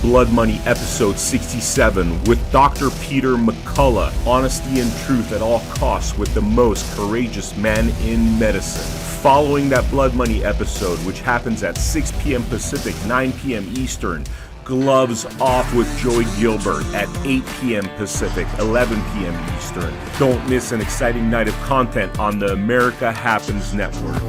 Blood Money episode 67 with Dr. Peter McCullough. Honesty and truth at all costs with the most courageous man in medicine. Following that Blood Money episode, which happens at 6 p.m. Pacific, 9 p.m. Eastern, Gloves Off with Joy Gilbert at 8 p.m. Pacific, 11 p.m. Eastern. Don't miss an exciting night of content on the America Happens Network.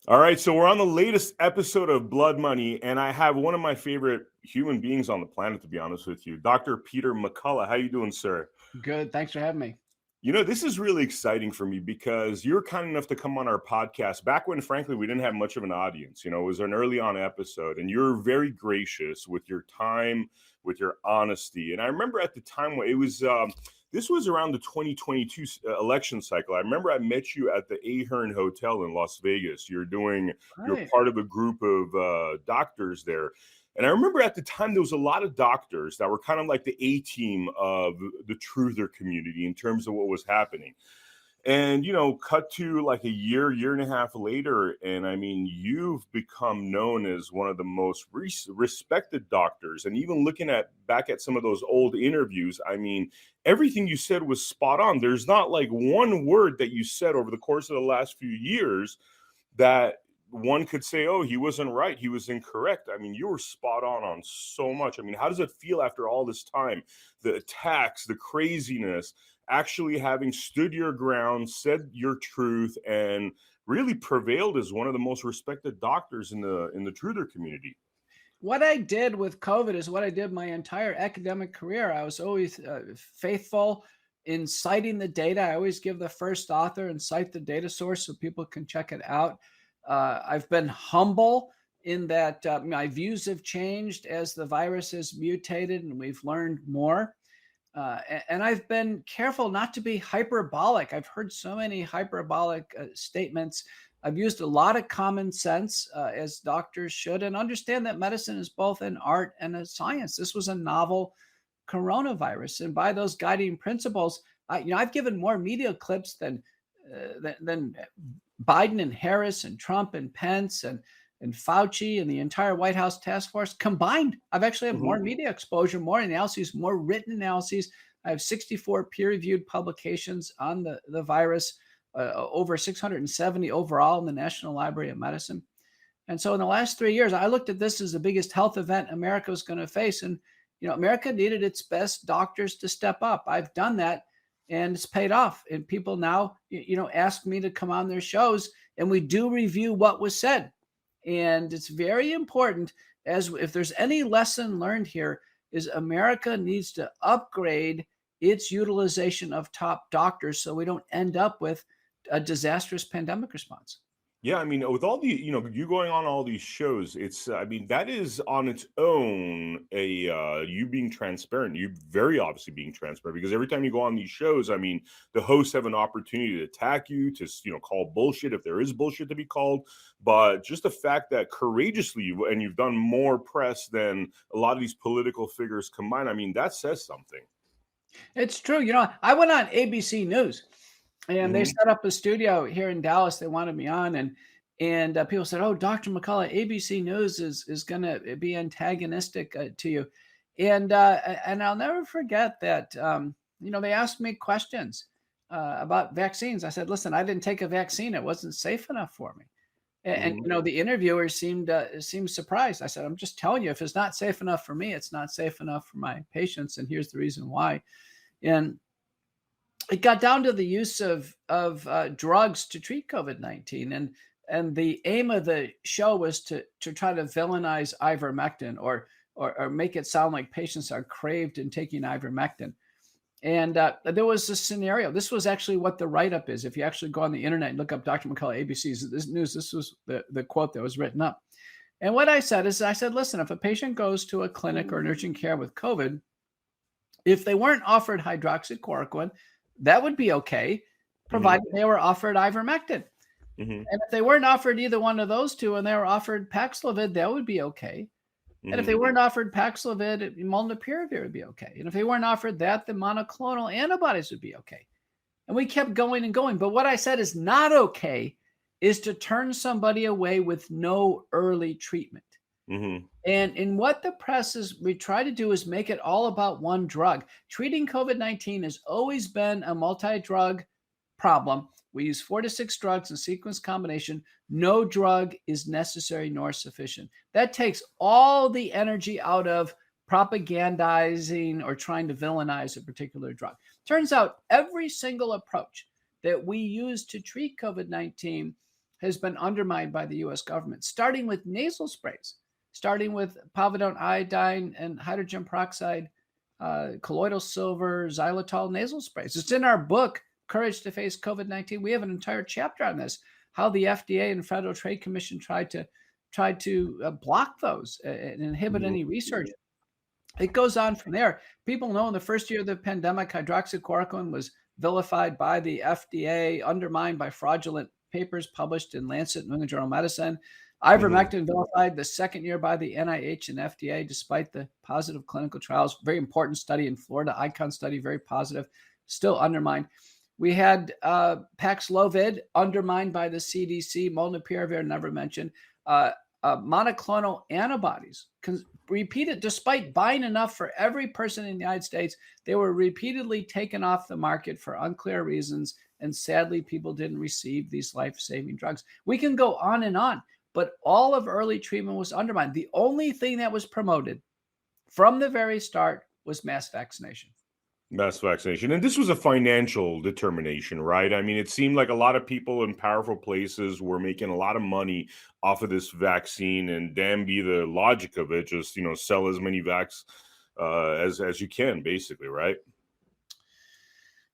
All right, so we're on the latest episode of Blood Money, and I have one of my favorite human beings on the planet, to be honest with you, Dr. Peter McCullough. How you doing, sir? Good. Thanks for having me. You know, this is really exciting for me because you're kind enough to come on our podcast back when, frankly, we didn't have much of an audience. You know, it was an early on episode, and you're very gracious with your time, with your honesty. And I remember at the time when it was, this was around the 2022 election cycle. I remember I met you at the Ahern Hotel in Las Vegas. You're part of a group of doctors there. And I remember at the time, there was a lot of doctors that were kind of like the A-team of the truther community in terms of what was happening. And, you know, cut to like a year and a half later, and I mean, you've become known as one of the most respected doctors. And even looking back at some of those old interviews, I mean, everything you said was spot on. There's not like one word that you said over the course of the last few years that one could say, oh, he wasn't right, he was incorrect. I mean, you were spot on so much. I mean, how does it feel after all this time? The attacks, the craziness, actually having stood your ground, said your truth, and really prevailed as one of the most respected doctors in the truther community. What I did with COVID is what I did my entire academic career. I was always faithful in citing the data. I always give the first author and cite the data source so people can check it out. I've been humble in that my views have changed as the virus has mutated and we've learned more. And I've been careful not to be hyperbolic. I've heard so many hyperbolic statements. I've used a lot of common sense, as doctors should, and understand that medicine is both an art and a science. This was a novel coronavirus. And by those guiding principles, I've given more media clips than Biden and Harris and Trump and Pence and Fauci and the entire White House task force combined. I've actually had more media exposure, more analyses, more written analyses. I have 64 peer-reviewed publications on the virus, over 670 overall in the National Library of Medicine. And so in the last 3 years, I looked at this as the biggest health event America was going to face. And, you know, America needed its best doctors to step up. I've done that, and it's paid off. And people now, ask me to come on their shows, and we do review what was said. And it's very important, as if there's any lesson learned here, is America needs to upgrade its utilization of top doctors so we don't end up with a disastrous pandemic response. Yeah, I mean, with all the, you going on all these shows, it's, I mean, that is on its own you being transparent. You very obviously being transparent, because every time you go on these shows, I mean, the hosts have an opportunity to attack you, to, call bullshit if there is bullshit to be called. But just the fact that courageously, and you've done more press than a lot of these political figures combined, I mean, that says something. It's true. I went on ABC News. And they set up a studio here in Dallas. They wanted me on, and people said, "Oh, Dr. McCullough, ABC News is going to be antagonistic to you," and I'll never forget that. They asked me questions about vaccines. I said, "Listen, I didn't take a vaccine; it wasn't safe enough for me." And the interviewer seemed surprised. I said, "I'm just telling you, if it's not safe enough for me, it's not safe enough for my patients, and here's the reason why." And it got down to the use of drugs to treat COVID-19, and the aim of the show was to try to villainize ivermectin or make it sound like patients are craved in taking ivermectin. And there was a scenario. This was actually what the write-up is. If you actually go on the internet and look up Dr. McCullough, ABC's News, this was the quote that was written up. And what I said is, listen, if a patient goes to a clinic or an urgent care with COVID, if they weren't offered hydroxychloroquine, that would be okay, provided they were offered ivermectin. And if they weren't offered either one of those two and they were offered Paxlovid, that would be okay. And if they weren't offered Paxlovid, molnupiravir would be okay. And if they weren't offered that, the monoclonal antibodies would be okay. And we kept going and going. But what I said is not okay is to turn somebody away with no early treatment. Hmm. And in what the press is, we try to do is make it all about one drug. Treating COVID-19 has always been a multi-drug problem. We use 4 to 6 drugs in sequence combination. No drug is necessary nor sufficient. That takes all the energy out of propagandizing or trying to villainize a particular drug. Turns out every single approach that we use to treat COVID-19 has been undermined by the US government, starting with nasal sprays, starting with povidone iodine and hydrogen peroxide, colloidal silver, xylitol nasal sprays. It's in our book, Courage to Face COVID-19. We have an entire chapter on this, how the FDA and Federal Trade Commission tried to block those and inhibit any research. It goes on from there. People know in the first year of the pandemic, hydroxychloroquine was vilified by the FDA, undermined by fraudulent papers published in Lancet, New England Journal of Medicine. Ivermectin vilified the second year by the NIH and FDA, despite the positive clinical trials. Very important study in Florida, ICON study, very positive, still undermined. We had Paxlovid undermined by the CDC, molnupiravir never mentioned. Monoclonal antibodies repeated, despite buying enough for every person in the United States, they were repeatedly taken off the market for unclear reasons. And sadly, people didn't receive these life-saving drugs. We can go on, but all of early treatment was undermined. The only thing that was promoted from the very start was mass vaccination. Mass vaccination. And this was a financial determination, right? I mean, it seemed like a lot of people in powerful places were making a lot of money off of this vaccine, and damn be the logic of it. Just, sell as many vax as you can, basically, right?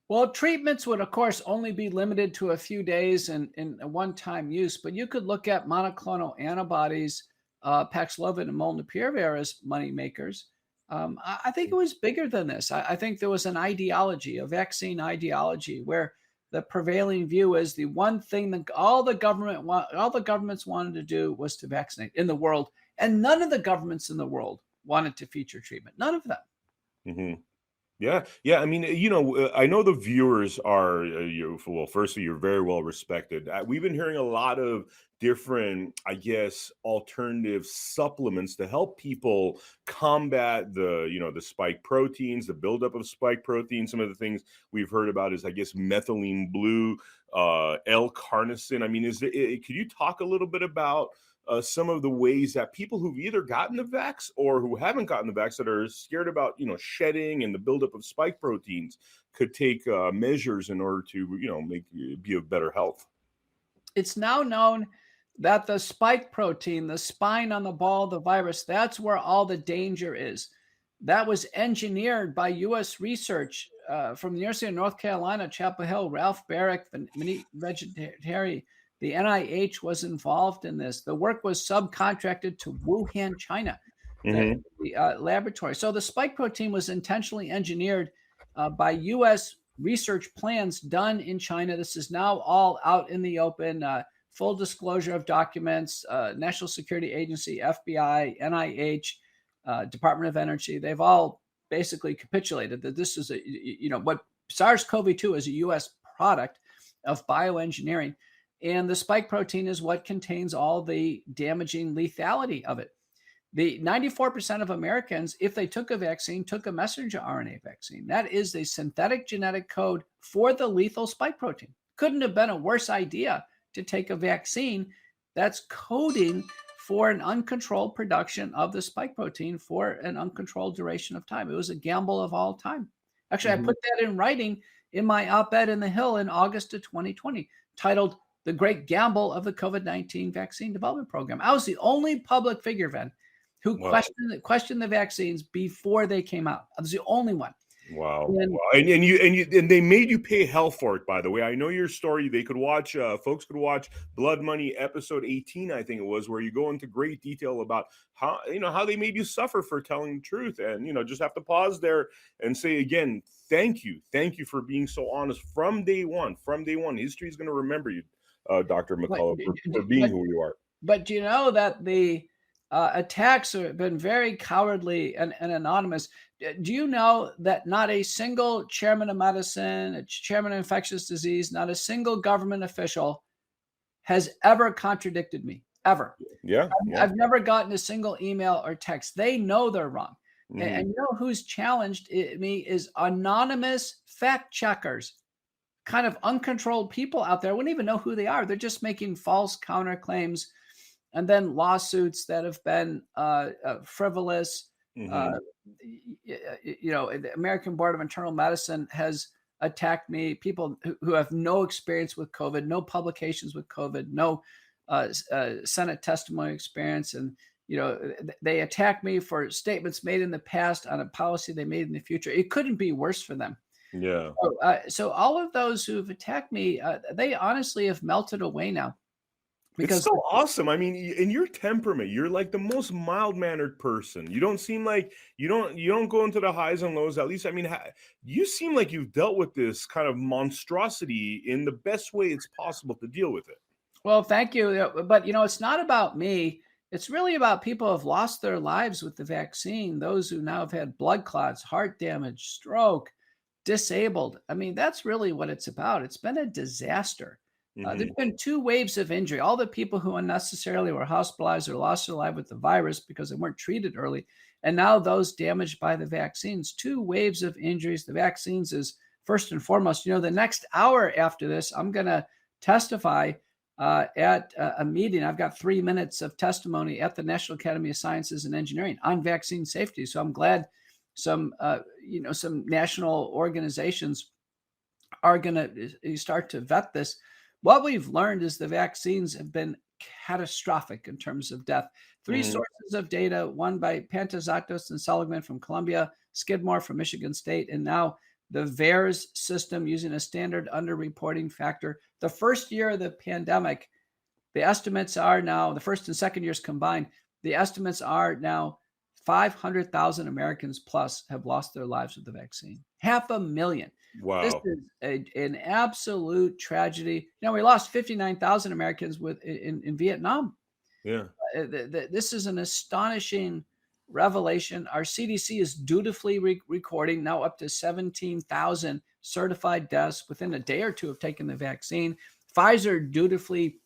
Well, treatments would, of course, only be limited to a few days and in a one-time use, but you could look at monoclonal antibodies, Paxlovid and molnupiravir as money makers. I think it was bigger than this. I think there was an ideology, a vaccine ideology, where the prevailing view is the one thing that all the governments wanted to do was to vaccinate in the world, and none of the governments in the world wanted to feature treatment. None of them. Hmm. Yeah, yeah. I mean, I know the viewers are well. Firstly, you're very well respected. We've been hearing a lot of different, I guess, alternative supplements to help people combat the spike proteins, the buildup of spike proteins. Some of the things we've heard about is, I guess, methylene blue, L-carnitin. I mean, could you talk a little bit about some of the ways that people who've either gotten the vax or who haven't gotten the vax that are scared about, shedding and the buildup of spike proteins could take measures in order to, be of better health? It's now known that the spike protein, the spine on the ball of the virus, that's where all the danger is. That was engineered by U.S. research from the University of North Carolina, Chapel Hill, Ralph Barrick, Monique Vegetari. The NIH was involved in this. The work was subcontracted to Wuhan, China, the laboratory. So the spike protein was intentionally engineered by U.S. research plans done in China. This is now all out in the open. Full disclosure of documents, National Security Agency, FBI, NIH, Department of Energy. They've all basically capitulated that this is what SARS-CoV-2 is a U.S. product of bioengineering. And the spike protein is what contains all the damaging lethality of it. The 94% of Americans, if they took a vaccine, took a messenger RNA vaccine. That is a synthetic genetic code for the lethal spike protein. Couldn't have been a worse idea to take a vaccine that's coding for an uncontrolled production of the spike protein for an uncontrolled duration of time. It was a gamble of all time. Actually, I put that in writing in my op-ed in The Hill in August of 2020, titled The Great Gamble of the COVID-19 Vaccine Development Program. I was the only public figure, Ven, who questioned the vaccines before they came out. I was the only one. Wow. And they made you pay hell for it, by the way. I know your story. They could watch, folks could watch Blood Money episode 18, I think it was, where you go into great detail about how they made you suffer for telling the truth. And, just have to pause there and say again, thank you. Thank you for being so honest from day one. History is going to remember you, Dr. McCullough, for being who you are. But you know that the attacks have been very cowardly and anonymous. Do you know that not a single chairman of medicine, a chairman of infectious disease, not a single government official has ever contradicted me, ever. Yeah. Yeah. I've never gotten a single email or text. They know they're wrong. And you know who's challenged me is anonymous fact checkers, kind of uncontrolled people out there. I wouldn't even know who they are. They're just making false counterclaims, and then lawsuits that have been frivolous. Mm-hmm. The American Board of Internal Medicine has attacked me. People who have no experience with COVID, no publications with COVID, no Senate testimony experience, and they attack me for statements made in the past on a policy they made in the future. It couldn't be worse for them. Yeah. So all of those who've attacked me, they honestly have melted away now. It's Because so awesome. I mean, in your temperament, you're like the most mild-mannered person. You don't seem like you don't go into the highs and lows. At least, I mean, you seem like you've dealt with this kind of monstrosity in the best way it's possible to deal with it. Well, thank you. But it's not about me. It's really about people who have lost their lives with the vaccine. Those who now have had blood clots, heart damage, stroke, disabled. I mean, that's really what it's about. It's been a disaster. There's Mhm. been 2 waves of injury. All the people who unnecessarily were hospitalized or lost their life with the virus because they weren't treated early, and now those damaged by the vaccines. 2 waves of injuries. The vaccines is first and foremost. The next hour after this, I'm going to testify at a meeting. I've got 3 minutes of testimony at the National Academy of Sciences and Engineering on vaccine safety. So I'm glad some national organizations are going to start to vet this. What we've learned is the vaccines have been catastrophic in terms of death. 3 Mhm. sources of data, one by Pantazatos and Seligman from Columbia, Skidmore from Michigan State, and now the VAERS system using a standard underreporting factor. The first year of the pandemic, the estimates are now, the first and second years combined, the estimates are now 500,000 Americans plus have lost their lives with the vaccine. 500,000. This Wow. is an absolute tragedy. We lost 59,000 Americans in Vietnam. Yeah. This is an astonishing revelation. Our CDC is dutifully recording now up to 17,000 certified deaths within a day or two of taking the vaccine. Pfizer dutifully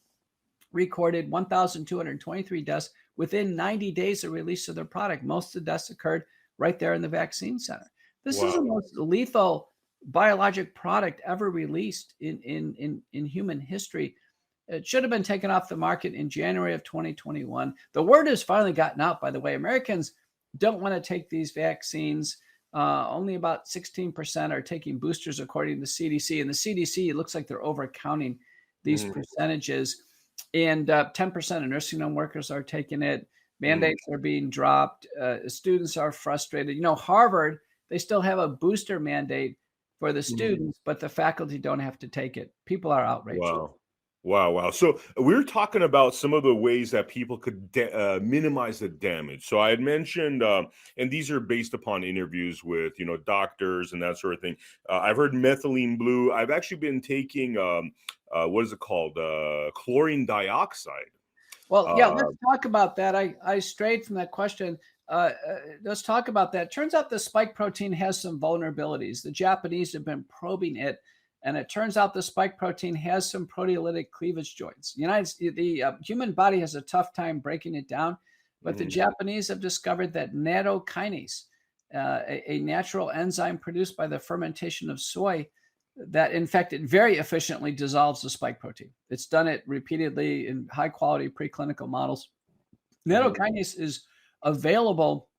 recorded 1,223 deaths within 90 days of release of their product. Most of the deaths occurred right there in the vaccine center. This is the Wow. most lethal biologic product ever released in human history. It should have been taken off the market in January of 2021. The word has finally gotten out, by the way. Americans don't want to take these vaccines. Only about 16% are taking boosters, according to the CDC. And the CDC, it looks like they're overcounting these Mhm. percentages. And 10% of nursing home workers are taking it. Mhm. Mandates are being dropped. Students are frustrated. Harvard, they still have a booster mandate for the Mhm. students, but the faculty don't have to take it. People are outraged. Wow. Wow, wow. So we're talking about some of the ways that people could minimize the damage. So I had mentioned, and these are based upon interviews with, doctors and that sort of thing. I've heard methylene blue. I've actually been taking, what is it called? Chlorine dioxide. Well, yeah, Uh, let's talk about that. I strayed from that question. Let's talk about that. Turns out the spike protein has some vulnerabilities. The Japanese have been probing it, and it turns out the spike protein has some proteolytic cleavage joints. The human body has a tough time breaking it down, but the mhm. Japanese have discovered that nattokinase, a natural enzyme produced by the fermentation of soy, that in fact it very efficiently dissolves the spike protein. It's done it repeatedly in high quality preclinical models. Mhm. Nattokinase is available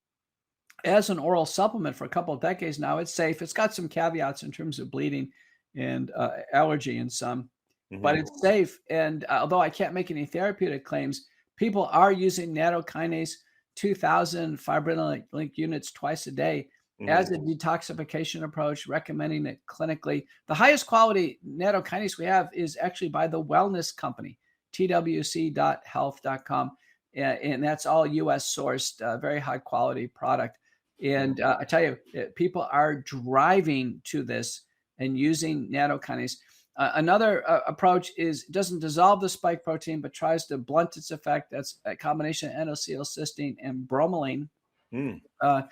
as an oral supplement for a couple of decades now. It's safe. It's got some caveats in terms of bleeding and allergy in some, but Mhm. it's safe. And although I can't make any therapeutic claims, people are using nattokinase 2,000 fibrinogen link units twice a day as Mhm. a detoxification approach, recommending it clinically. The highest quality nattokinase we have is actually by the Wellness Company, twc.health.com. And that's all US sourced, very high quality product. And I tell you, people are driving to this and using nattokinase. Another approach is doesn't dissolve the spike protein, but tries to blunt its effect. That's a combination of N-acetylcysteine and bromelain. Mm. Uh,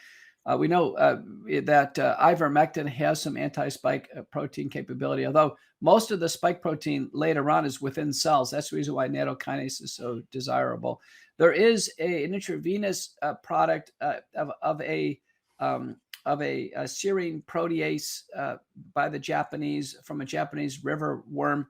We know that ivermectin has some anti-spike protein capability, although most of the spike protein later on is within cells. That's the reason why nattokinase is so desirable. There is an intravenous product um, of a serine protease by the Japanese, from a Japanese river worm.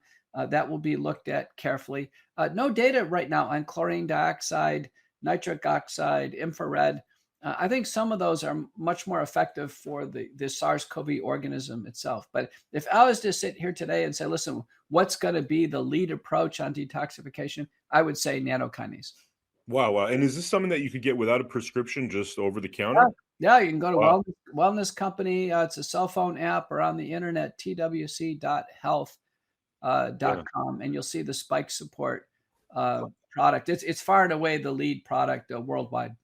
That will be looked at carefully. No data right now on chlorine dioxide, nitric oxide, infrared. I think some of those are much more effective for the SARS-CoV organism itself. But if I was to sit here today and say, listen, what's going to be the lead approach on detoxification? I would say nattokinase. Wow, wow. And is this something that you could get without a prescription, just over the Yeah, counter? yeah, you can go to Wow. Wellness Company. It's a cell phone app or on the internet, twc.health. Yeah. .com, and you'll see the spike support product. It's far and away the lead product worldwide.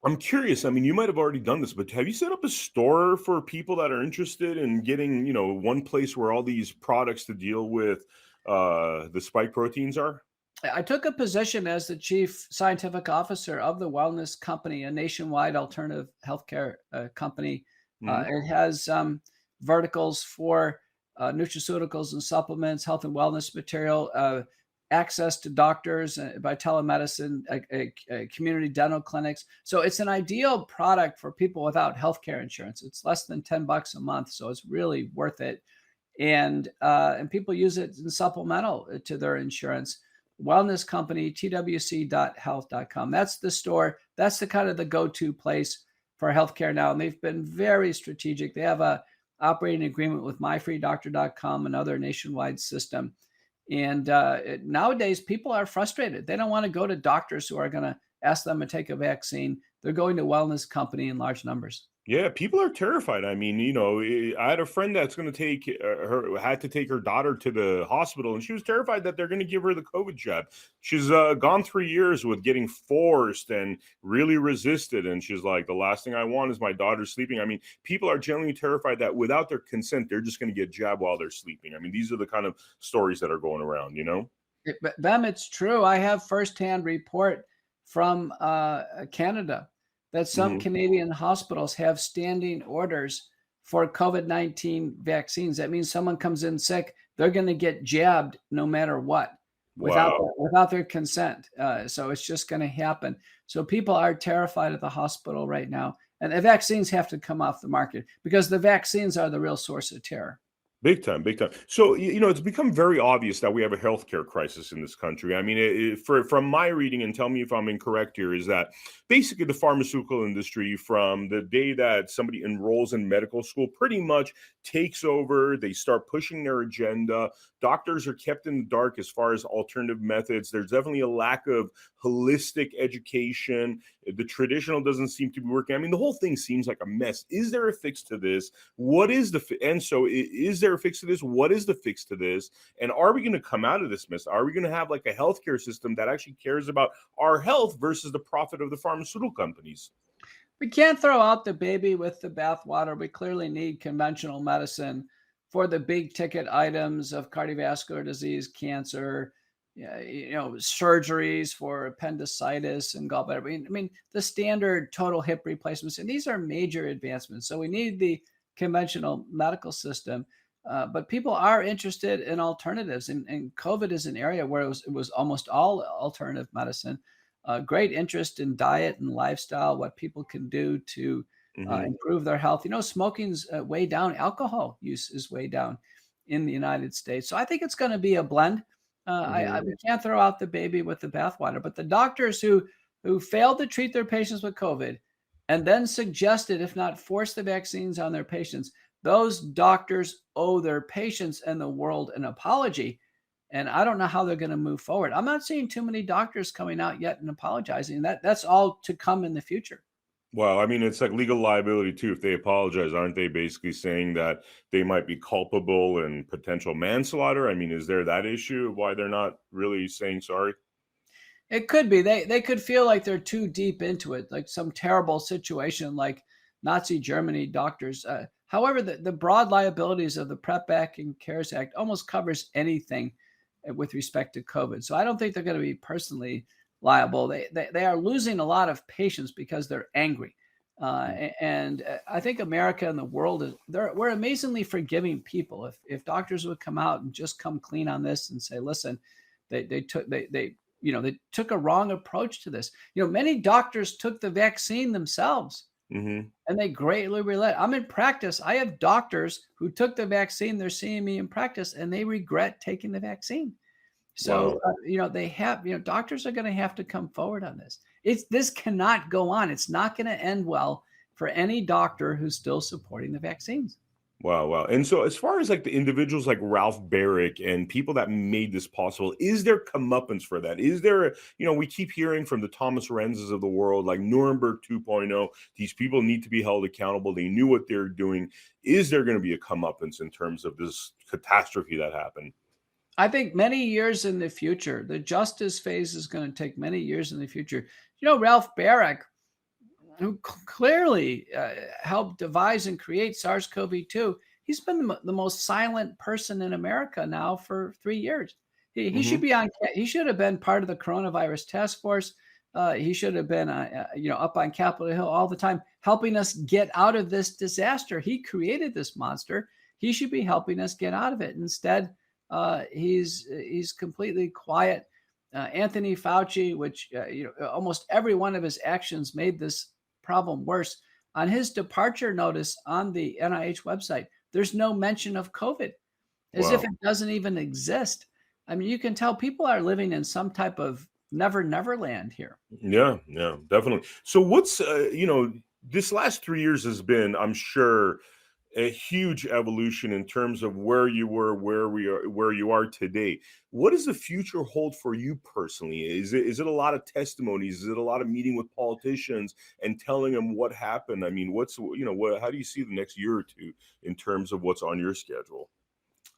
I'm curious. I mean, you might have already done this, but have you set up a store for people that are interested in getting, one place where all these products to deal with the spike proteins are? I took a position as the chief scientific officer of the Wellness Company, a nationwide alternative healthcare company. Hmm. It has verticals for nutraceuticals and supplements, health and wellness material, access to doctors by telemedicine, community dental clinics. So it's an ideal product for people without healthcare insurance. It's less than $10 a month, so it's really worth it. And people use it in supplemental to their insurance. Wellness Company, twc.health.com. That's the store. That's the kind of the go-to place for healthcare now. And they've been very strategic. They have a operating agreement with myfreedoctor.com, another nationwide system. And nowadays, people are frustrated. They don't want to go to doctors who are going to ask them to take a vaccine. They're going to Wellness Company in large numbers. Yeah, people are terrified. I mean, I had a friend that's going to take had to take her daughter to the hospital, and she was terrified that they're going to give her the COVID jab. She's gone 3 years with getting forced and really resisted, and she's like, the last thing I want is my daughter sleeping. I mean, people are genuinely terrified that without their consent, they're just going to get jabbed while they're sleeping. I mean, these are the kind of stories that are going around. But them, it's true. I have firsthand report from Canada that some Hmm. Canadian hospitals have standing orders for COVID-19 vaccines. That means someone comes in sick, they're going to get jabbed no matter what, Wow. without their consent. So it's just going to happen. So people are terrified at the hospital right now, and the vaccines have to come off the market because the vaccines are the real source of terror. Big time, big time. So, it's become very obvious that we have a healthcare crisis in this country. I mean, from my reading, and tell me if I'm incorrect here, is that basically the pharmaceutical industry, from the day that somebody enrolls in medical school, pretty much takes over. They start pushing their agenda. Doctors are kept in the dark as far as alternative methods. There's definitely a lack of holistic education. The traditional doesn't seem to be working. I mean, the whole thing seems like a mess. Is there a fix to this? What is and so is there a fix to this? What is the fix to this? And are we going to come out of this mess? Are we going to have like a healthcare system that actually cares about our health versus the profit of the pharmaceutical companies? We can't throw out the baby with the bathwater. We clearly need conventional medicine for the big ticket items of cardiovascular disease, cancer, yeah, surgeries for appendicitis and gallbladder. I mean, the standard total hip replacements, and these are major advancements. So we need the conventional medical system, but people are interested in alternatives, and COVID is an area where it was almost all alternative medicine. Great interest in diet and lifestyle, what people can do to Hmm. improve their health. Smoking's way down. Alcohol use is way down in the United States. So I think it's going to be a blend. Hmm. We can't throw out the baby with the bathwater. But the doctors who failed to treat their patients with COVID and then suggested, if not forced the vaccines on their patients, those doctors owe their patients and the world an apology. And I don't know how they're going to move forward. I'm not seeing too many doctors coming out yet and apologizing. That's all to come in the future. Well, I mean, it's like legal liability too. If they apologize, aren't they basically saying that they might be culpable in potential manslaughter? I mean, is there that issue of why they're not really saying sorry? It could be they could feel like they're too deep into it, like some terrible situation like Nazi Germany doctors. However, the broad liabilities of the PrEP Act and CARES Act almost covers anything with respect to COVID. So I don't think they're going to be personally liable. They are losing a lot of patients because they're angry. And I think America and the world we're amazingly forgiving people. If doctors would come out and just come clean on this and say, listen, they took a wrong approach to this. Many doctors took the vaccine themselves, Hmm. and they greatly relate. I'm in practice. I have doctors who took the vaccine. They're seeing me in practice, and they regret taking the vaccine. Wow. So, they have, doctors are going to have to come forward on this. This cannot go on. It's not going to end well for any doctor who's still supporting the vaccines. Wow, wow. And so as far as like the individuals like Ralph Barrick and people that made this possible, is there comeuppance for that? Is there, we keep hearing from the Thomas Renzes of the world, like Nuremberg 2.0, these people need to be held accountable. They knew what they're doing. Is there going to be a comeuppance in terms of this catastrophe that happened? I think many years in the future, the justice phase is going to take many years in the future. Ralph Barrick, who clearly helped devise and create SARS-CoV-2, he's been the most silent person in America now for 3 years. He should Hmm. be on. He should have been part of the coronavirus task force. He should have been, up on Capitol Hill all the time, helping us get out of this disaster. He created this monster. He should be helping us get out of it. Instead, he's completely quiet. Anthony Fauci, which almost every one of his actions made this problem worse. On his departure notice on the NIH website, there's no mention of COVID, as if Wow. it doesn't even exist. I mean, you can tell people are living in some type of never land here. Yeah, yeah, definitely. So what's this last 3 years has been, I'm sure, a huge evolution in terms of where you were, where you are today. What does the future hold for you personally? Is it a lot of testimonies? Is it a lot of meeting with politicians and telling them what happened? I mean, how do you see the next year or two in terms of what's on your schedule?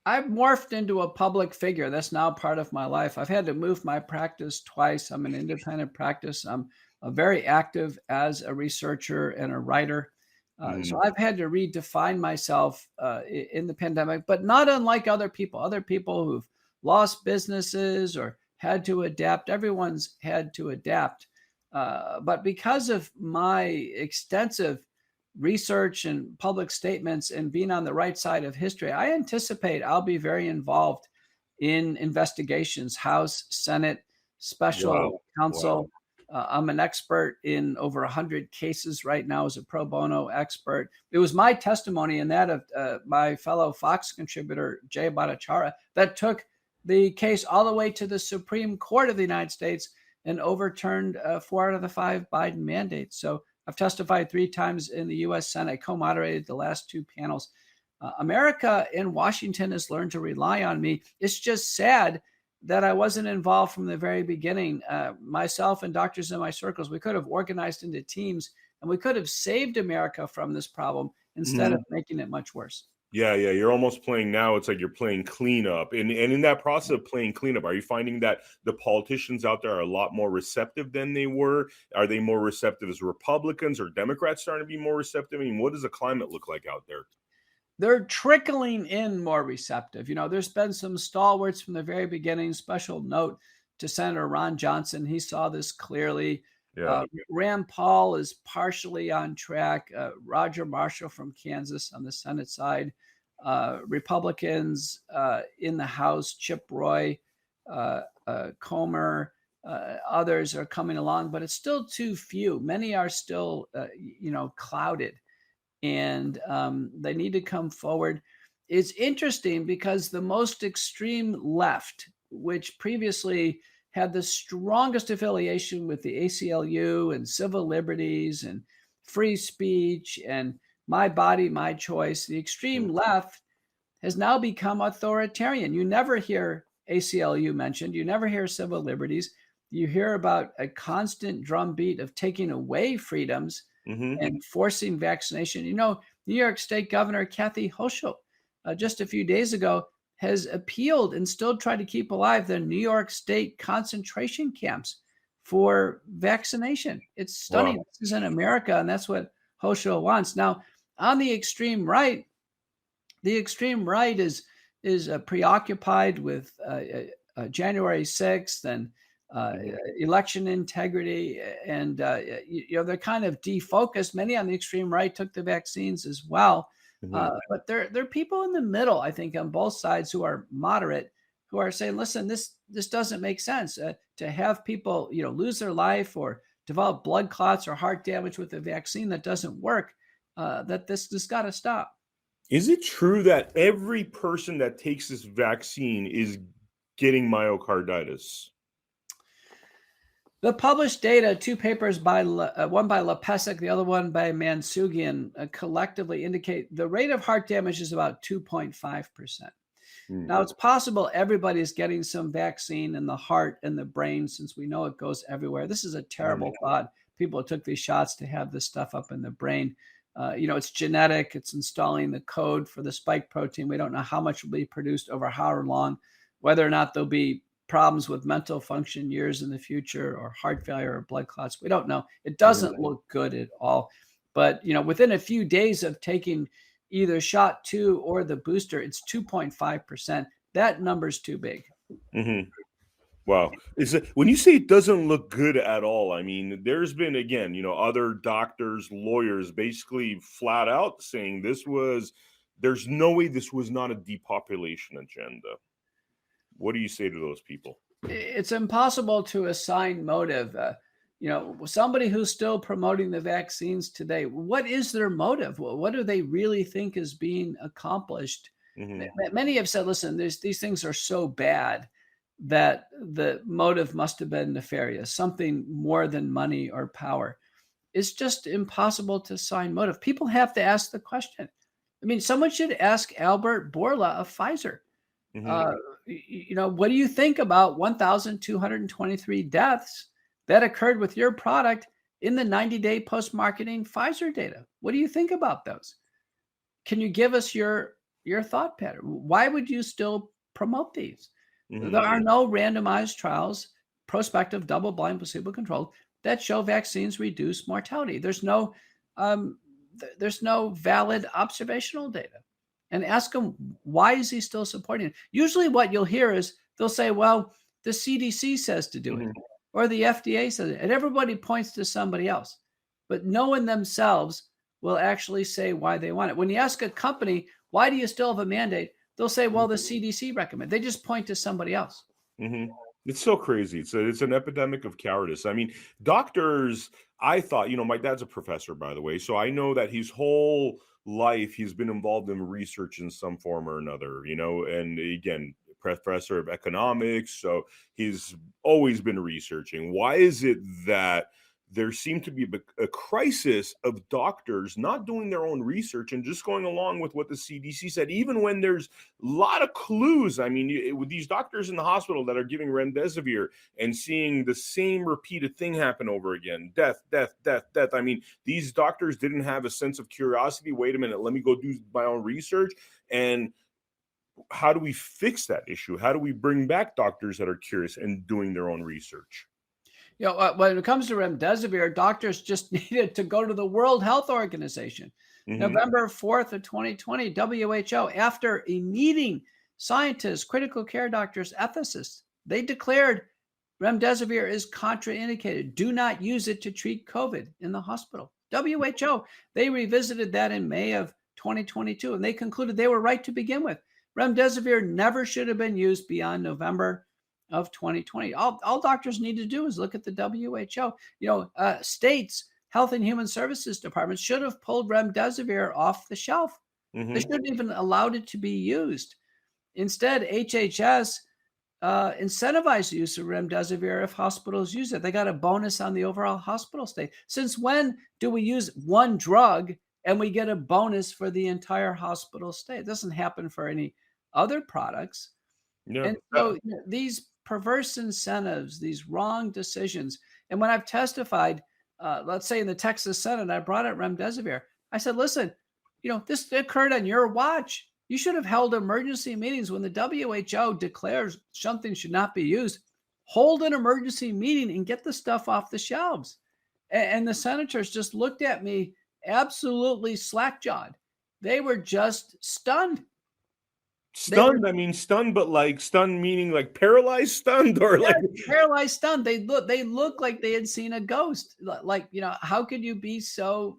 I've morphed into a public figure. That's now part of my life. I've had to move my practice twice. I'm an independent practice. I'm very active as a researcher and a writer. So Mhm. I've had to redefine myself in the pandemic, but not unlike other people who've lost businesses or had to adapt. Everyone's had to adapt. But because of my extensive research and public statements and being on the right side of history, I anticipate I'll be very involved in investigations, House, Senate, Wow. special Wow. counsel. I'm an expert in over 100 cases right now as a pro bono expert. It was my testimony and that of my fellow Fox contributor, Jay Bhattacharya, that took the case all the way to the Supreme Court of the United States and overturned 4 out of the 5 Biden mandates. So I've testified 3 times in the U.S. Senate. I co-moderated the last 2 panels. America in Washington has learned to rely on me. It's just sad that I wasn't involved from the very beginning. Myself and doctors in my circles, we could have organized into teams and we could have saved America from this problem instead of Mhm. making it much worse. Yeah, yeah, you're almost playing now. It's like you're playing cleanup, and in that process of playing cleanup, are you finding that the politicians out there are a lot more receptive than they were? Are they more receptive as Republicans or Democrats starting to be more receptive? I mean, what does the climate look like out there? They're trickling in more receptive. There's been some stalwarts from the very beginning. Special note to Senator Ron Johnson. He saw this clearly. Yeah. Rand Paul is partially on track. Roger Marshall from Kansas on the Senate side. Republicans in the House, Chip Roy, Comer, others are coming along, but it's still too few. Many are still, clouded, and they need to come forward. It's interesting because the most extreme left, which previously had the strongest affiliation with the ACLU and civil liberties and free speech and my body, my choice, the extreme Mhm. left has now become authoritarian. You never hear ACLU mentioned, you never hear civil liberties. You hear about a constant drumbeat of taking away freedoms Mhm. and forcing vaccination. New York State Governor Kathy Hochul just a few days ago has appealed and still tried to keep alive the New York State concentration camps for vaccination. It's Wow. stunning. This is in America, and that's what Hochul wants. Now, on the extreme right is preoccupied with January 6th and Mhm. election integrity, and they're kind of defocused. Many on the extreme right took the vaccines as well, Mhm. but there are people in the middle, I think, on both sides who are moderate, who are saying, "Listen, this doesn't make sense to have people lose their life or develop blood clots or heart damage with a vaccine that doesn't work. That this got to stop." Is it true that every person that takes this vaccine is getting myocarditis? The published data, two papers by one by Lepesic, the other one by Mansugian, collectively indicate the rate of heart damage is about 2.5%. Mm, Now, it's possible everybody's getting some vaccine in the heart and the brain, since we know it goes everywhere. This is a mhm, terrible thought. People took these shots to have this stuff up in the brain. It's genetic. It's installing the code for the spike protein. We don't know how much will be produced over how long, whether or not there'll be problems with mental function years in the future, or heart failure or blood clots. We don't know. It mhm, doesn't look good at all. But within a few days of taking either shot 2 or the booster, it's 2.5%. That number's too big. mhm. Wow. Is it when you say it doesn't look good at all, I mean, there's been again, other doctors, lawyers basically flat out saying there's no way this was not a depopulation agenda. What do you say to those people? It's impossible to assign motive. Somebody who's still promoting the vaccines today, what is their motive? What do they really think is being accomplished? Mhm, Many have said, listen, these things are so bad that the motive must have been nefarious, something more than money or power. It's just impossible to assign motive. People have to ask the question. I mean, someone should ask Albert Bourla of Pfizer. mhm. Uh, what do you think about 1,223 deaths that occurred with your product in the 90-day post-marketing Pfizer data? What do you think about those? Can you give us your thought pattern? Why would you still promote these? There Mhm. are no randomized trials, prospective, double-blind, placebo-controlled, that show vaccines reduce mortality. Um, there's no valid observational data. And ask him, why is he still supporting it? Usually, what you'll hear is they'll say, "Well, the CDC says to do it, Mhm. or the FDA says it," and everybody points to somebody else, but no one themselves will actually say why they want it. When you ask a company, "Why do you still have a mandate?" they'll say, "Well, the CDC recommend." They just point to somebody else. Mhm. It's so crazy. It's an epidemic of cowardice. I mean, doctors, I thought, my dad's a professor, by the way, so I know that his whole life he's been involved in research in some form or another, and again, professor of economics, so he's always been researching. Why is it that there seemed to be a crisis of doctors not doing their own research and just going along with what the CDC said, even when there's lot of clues. I mean, with these doctors in the hospital that are giving remdesivir and seeing the same repeated thing happen over again, death, death, death, death. I mean, these doctors didn't have a sense of curiosity. Wait a minute, let me go do my own research. And how do we fix that issue? How do we bring back doctors that are curious and doing their own research? When it comes to remdesivir, doctors just needed to go to the World Health Organization. Hmm. November 4th of 2020, WHO, after a meeting, scientists, critical care doctors, ethicists, they declared remdesivir is contraindicated. Do not use it to treat COVID in the hospital. WHO, they revisited that in May of 2022, and they concluded they were right to begin with. Remdesivir never should have been used beyond November of 2020. All doctors need to do is look at the WHO. States, Health and Human Services departments should have pulled remdesivir off the shelf. They Hmm. shouldn't even allowed it to be used. Instead, HHS incentivized the use of remdesivir if hospitals use it. They got a bonus on the overall hospital stay. Since when do we use one drug and we get a bonus for the entire hospital stay? It doesn't happen for any other products. Yeah. And so these perverse incentives, these wrong decisions. And when I've testified, let's say in the Texas Senate, I brought up remdesivir. I said, listen, this occurred on your watch. You should have held emergency meetings when the WHO declares something should not be used. Hold an emergency meeting and get the stuff off the shelves. And the senators just looked at me absolutely slack jawed. They were just stunned. They were, Stunned, I mean stunned, but like stunned meaning like paralyzed stunned or yeah, like paralyzed, stunned. They look like they had seen a ghost. Like, how could you be so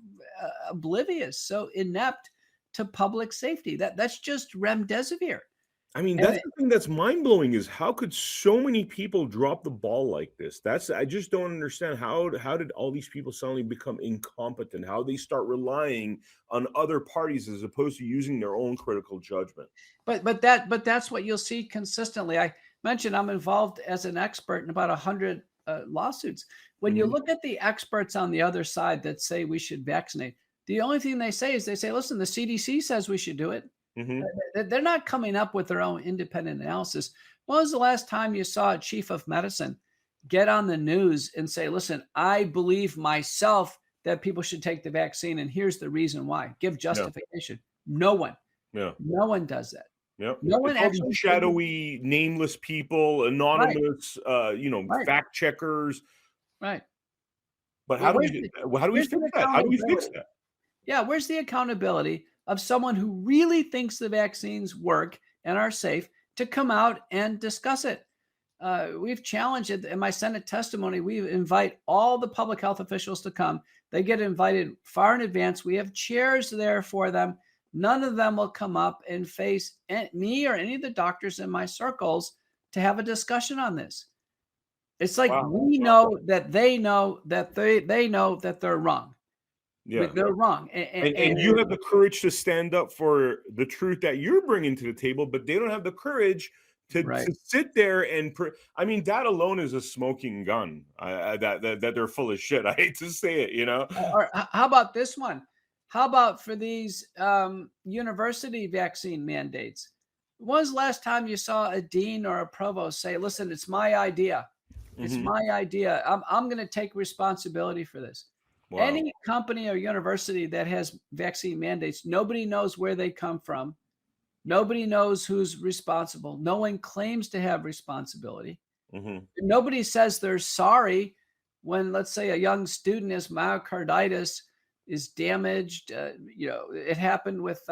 oblivious, so inept to public safety? That's just remdesivir. I mean, And that's the thing that's mind-blowing is how could so many people drop the ball like this? That's I just don't understand how did all these people suddenly become incompetent? How they start relying on other parties as opposed to using their own critical judgment. but that's what you'll see consistently. I mentioned I'm involved as an expert in about 100 lawsuits. When you Mhm, look at the experts on the other side that say we should vaccinate, the only thing they say is listen, the CDC says we should do it. mhm. They're not coming up with their own independent analysis. When was the last time you saw a chief of medicine get on the news and say, listen, I believe myself that people should take the vaccine, and here's the reason why? Give Yeah, justification. No one. yeah. No one does that. Yep. No one It's all these actually believes. shadowy, nameless people, Right, anonymous, right, fact checkers. right. But Well, where's the how do we where's fix the that? How do we fix accountability? that? Yeah, where's the accountability of someone who really thinks the vaccines work and are safe to come out and discuss it? We've challenged it in my Senate testimony. We invite all the public health officials to come. They get invited far in advance. We have chairs there for them. None of them will come up and face me or any of the doctors in my circles to have a discussion on this. It's like Wow. we Wow. know that they know that they know that they're wrong. Yeah. They're wrong. And you have the courage to stand up for the truth that you're bringing to the table, but they don't have the courage Right. to sit there and I mean, that alone is a smoking gun. That they're full of shit. I hate to say it, you know? Or how about this one? How about for these university vaccine mandates? When was the last time you saw a dean or a provost say, listen, it's my idea. It's Mhm. my idea. I'm going to take responsibility for this. Wow. Any company or university that has vaccine mandates, nobody knows where they come from. Nobody knows who's responsible. No one claims to have responsibility. Mhm. Nobody says they're sorry when, let's say, a young student has myocarditis, is damaged. It happened with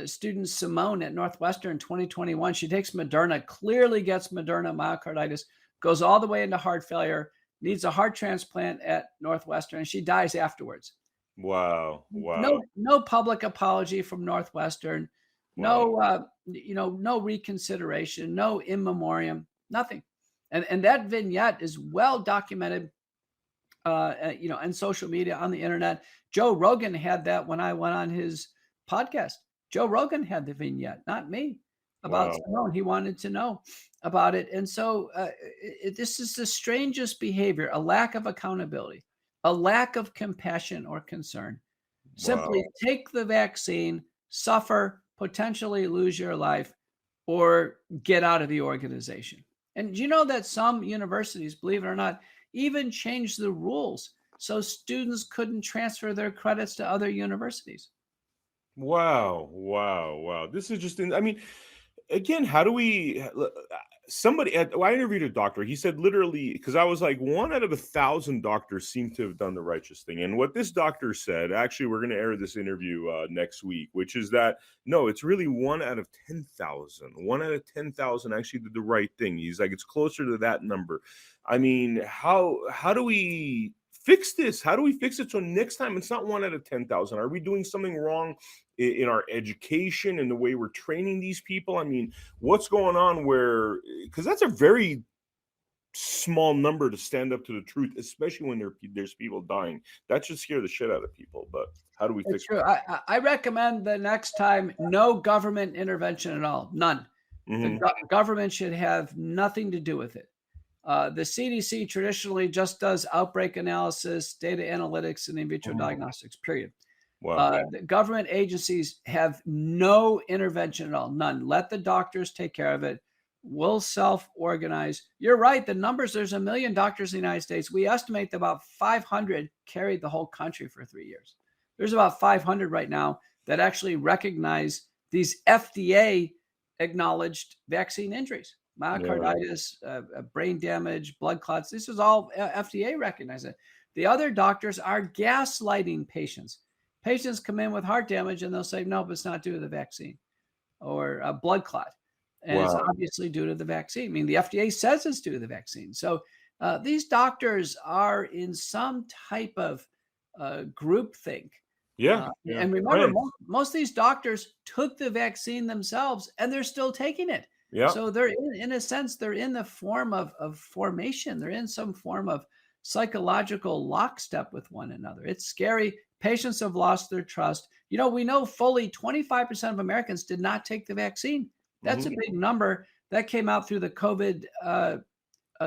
student Simone at Northwestern in 2021. She takes Moderna, clearly gets Moderna myocarditis, goes all the way into heart failure, needs a heart transplant at Northwestern, and she dies afterwards. Wow. No, Wow. no public apology from Northwestern. Wow. No reconsideration, no in memoriam, nothing. And that vignette is well documented, and social media, on the internet. Joe Rogan had that when I went on his podcast. Joe Rogan had the vignette, not me, about Wow. Simone. He wanted to know about it. And so this is the strangest behavior, a lack of accountability, a lack of compassion or concern. Simply Wow. take the vaccine, suffer, potentially lose your life, or get out of the organization. And you know that some universities, believe it or not, even changed the rules so students couldn't transfer their credits to other universities. Wow. Wow. Wow. This is just I mean, again, how do we somebody well, I interviewed a doctor. He said literally because I was like, 1 out of 1,000 doctors seem to have done the righteous thing. And what this doctor said, actually, we're going to air this interview next week, which is that no, it's really 1 out of 10,000. 1 out of 10,000 actually did the right thing. He's like, it's closer to that number. I mean, how do we fix this? How do we fix it so next time it's not 1 out of 10,000? Are we doing something wrong in our education and the way we're training these people? I mean, what's going on where because that's a very small number to stand up to the truth, especially when there's people dying. That should scare the shit out of people. But how do we It's fix true. I recommend the next time no government intervention at all, none. that? The government should have nothing to do with it. The CDC traditionally just does outbreak analysis, data analytics, and in vitro Mhm. diagnostics, period. Wow. The government agencies have no intervention at all, none. Let the doctors take care of it. We'll self-organize. You're right. The numbers, there's 1 million doctors in the United States. We estimate that about 500 carried the whole country for 3 years. There's about 500 right now that actually recognize these FDA acknowledged vaccine injuries, Yeah. myocarditis, brain damage, blood clots. This is all FDA recognized it. The other doctors are gaslighting patients. Patients come in with heart damage and they'll say, no, but it's not due to the vaccine. or a blood clot. And it's Wow. obviously due to the vaccine. I mean, the FDA says it's due to the vaccine. So these doctors are in some type of groupthink. Yeah. Yeah. And remember, Friends. most of these doctors took the vaccine themselves, and they're still taking it. Yeah. So they're in a sense, they're in the form of formation. They're in some form of psychological lockstep with one another. It's scary. Patients have lost their trust. You know, we know fully 25% of Americans did not take the vaccine. That's a Mhm. big number. That came out through the COVID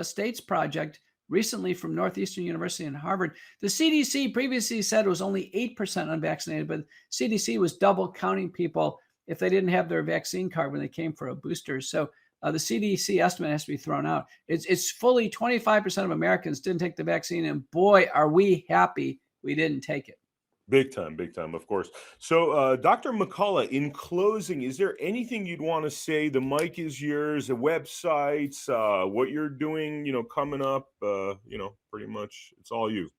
States Project recently from Northeastern University and Harvard. The CDC previously said it was only 8% unvaccinated, but CDC was double counting people if they didn't have their vaccine card when they came for a booster. So the CDC estimate has to be thrown out. It's fully 25% of Americans didn't take the vaccine, and boy, are we happy we didn't take it. Big time, of course. So, Dr. McCullough, in closing, is there anything you'd want to say? The mic is yours, the websites, what you're doing, coming up, pretty much it's all you.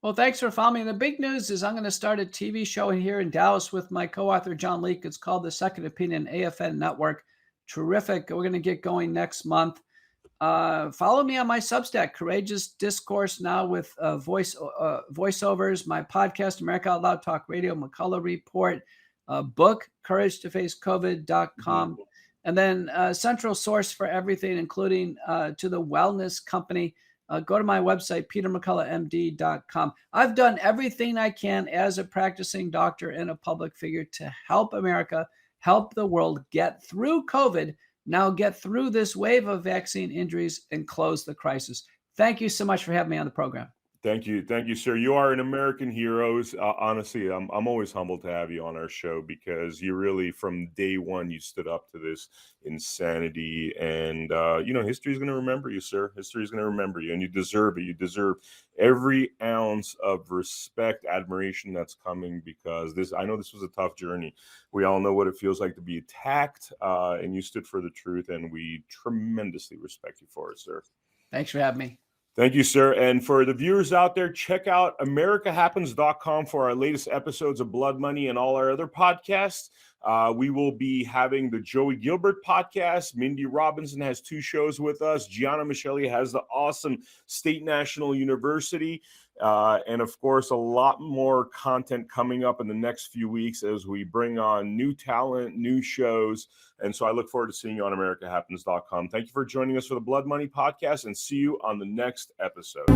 Well, thanks for following me. The big news is I'm going to start a TV show here in Dallas with my co-author, John Leake. It's called The Second Opinion AFN Network. Terrific. We're going to get going next month. Follow me on my Substack, Courageous Discourse, now with voiceovers, my podcast, America Out Loud Talk Radio, McCullough Report, book, CourageToFaceCovid.com, and then central source for everything, including to the wellness company. Go to my website, petermcculloughmd.com. I've done everything I can as a practicing doctor and a public figure to help America, help the world get through COVID, now get through this wave of vaccine injuries and close the crisis. Thank you so much for having me on the program. Thank you, sir. You are an American hero. Honestly, I'm always humbled to have you on our show because you really, from day one, you stood up to this insanity, and history is going to remember you, sir. History is going to remember you, and you deserve it. You deserve every ounce of respect, admiration that's coming because I know this was a tough journey. We all know what it feels like to be attacked, and you stood for the truth, and we tremendously respect you for it, sir. Thanks for having me. Thank you, sir. And for the viewers out there, check out americahappens.com for our latest episodes of Blood Money and all our other podcasts. We will be having the Joey Gilbert podcast. Mindy Robinson has 2 shows with us. Gianna Michelli has the awesome State National University. And of course, a lot more content coming up in the next few weeks as we bring on new talent, new shows. And so I look forward to seeing you on americahappens.com. Thank you for joining us for the Blood Money podcast, and see you on the next episode.